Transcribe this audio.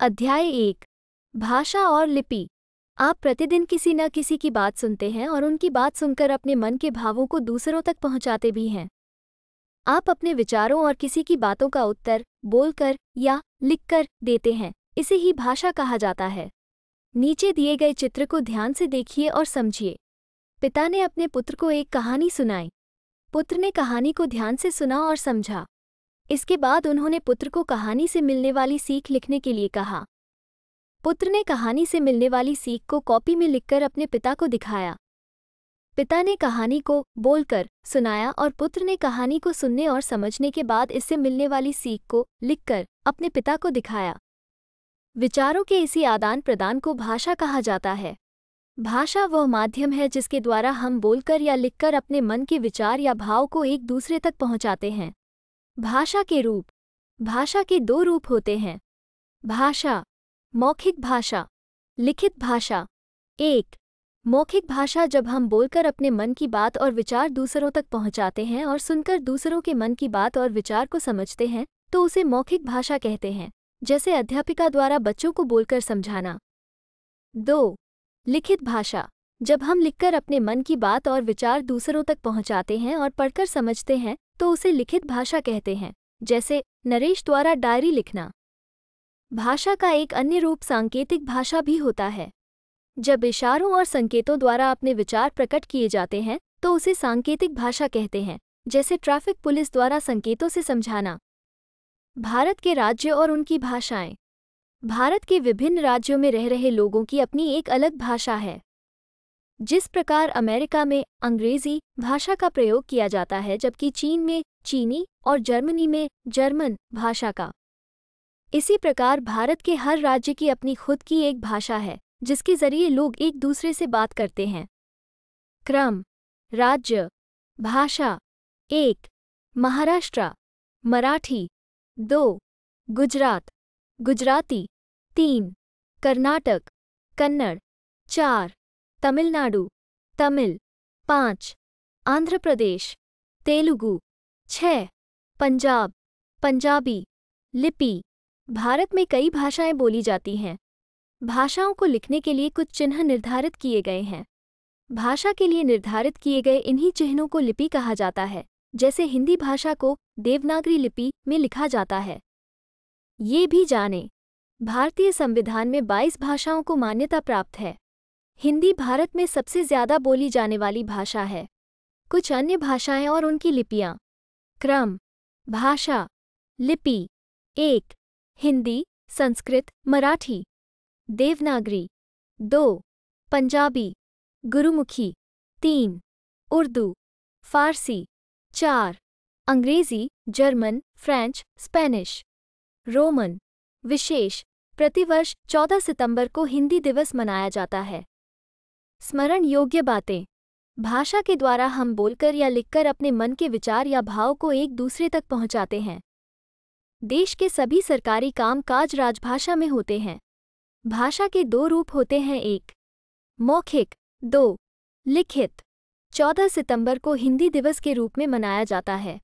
अध्याय 1। भाषा और लिपि। आप प्रतिदिन किसी न किसी की बात सुनते हैं और उनकी बात सुनकर अपने मन के भावों को दूसरों तक पहुंचाते भी हैं। आप अपने विचारों और किसी की बातों का उत्तर बोलकर या लिखकर देते हैं। इसे ही भाषा कहा जाता है। नीचे दिए गए चित्र को ध्यान से देखिए और समझिए। पिता ने अपने पुत्र को एक कहानी सुनाई। पुत्र ने कहानी को ध्यान से सुना और समझा। इसके बाद उन्होंने पुत्र को कहानी से मिलने वाली सीख लिखने के लिए कहा। पुत्र ने कहानी से मिलने वाली सीख को कॉपी में लिखकर अपने पिता को दिखाया। पिता ने कहानी को बोलकर सुनाया और पुत्र ने कहानी को सुनने और समझने के बाद इससे मिलने वाली सीख को लिखकर अपने पिता को दिखाया। विचारों के इसी आदान प्रदान को भाषा कहा जाता है। भाषा वह माध्यम है जिसके द्वारा हम बोलकर या लिखकर अपने मन के विचार या भाव को एक दूसरे तक पहुंचाते हैं। भाषा के रूप। भाषा के दो रूप होते हैं। भाषा, मौखिक भाषा, लिखित भाषा। 1. मौखिक भाषा। जब हम बोलकर अपने मन की बात और विचार दूसरों तक पहुंचाते हैं और सुनकर दूसरों के मन की बात और विचार को समझते हैं तो उसे मौखिक भाषा कहते हैं, जैसे अध्यापिका द्वारा बच्चों को बोलकर समझाना। 2. लिखित भाषा। जब हम लिखकर अपने मन की बात और विचार दूसरों तक पहुंचाते हैं और पढ़कर समझते हैं तो उसे लिखित भाषा कहते हैं, जैसे नरेश द्वारा डायरी लिखना। भाषा का एक अन्य रूप सांकेतिक भाषा भी होता है। जब इशारों और संकेतों द्वारा अपने विचार प्रकट किए जाते हैं तो उसे सांकेतिक भाषा कहते हैं, जैसे ट्रैफिक पुलिस द्वारा संकेतों से समझाना। भारत के राज्य और उनकी भाषाएं। भारत के विभिन्न राज्यों में रह रहे लोगों की अपनी एक अलग भाषा है। जिस प्रकार अमेरिका में अंग्रेजी भाषा का प्रयोग किया जाता है, जबकि चीन में चीनी और जर्मनी में जर्मन भाषा का। इसी प्रकार भारत के हर राज्य की अपनी खुद की एक भाषा है जिसके जरिए लोग एक दूसरे से बात करते हैं। क्रम। राज्य। भाषा। 1. महाराष्ट्र मराठी। 2. गुजरात गुजराती। 3. कर्नाटक कन्नड़। 4. तमिलनाडु तमिल। 5. आंध्र प्रदेश तेलुगु। 6. पंजाब पंजाबी। लिपि। भारत में कई भाषाएं बोली जाती हैं। भाषाओं को लिखने के लिए कुछ चिन्ह निर्धारित किए गए हैं। भाषा के लिए निर्धारित किए गए इन्हीं चिन्हों को लिपि कहा जाता है, जैसे हिंदी भाषा को देवनागरी लिपि में लिखा जाता है। ये भी जानें, भारतीय संविधान में 22 भाषाओं को मान्यता प्राप्त है। हिंदी भारत में सबसे ज्यादा बोली जाने वाली भाषा है। कुछ अन्य भाषाएं और उनकी लिपियां। क्रम। भाषा। लिपि। 1. हिंदी संस्कृत मराठी। देवनागरी। 2. पंजाबी गुरुमुखी। 3. उर्दू फारसी। 4. अंग्रेजी जर्मन फ्रेंच स्पेनिश। रोमन। विशेष। प्रतिवर्ष 14 सितंबर को हिंदी दिवस मनाया जाता है। स्मरण योग्य बातें। भाषा के द्वारा हम बोलकर या लिखकर अपने मन के विचार या भाव को एक दूसरे तक पहुंचाते हैं। देश के सभी सरकारी काम-काज राजभाषा में होते हैं। भाषा के दो रूप होते हैं। 1. मौखिक। 2. लिखित। 14 सितंबर को हिंदी दिवस के रूप में मनाया जाता है।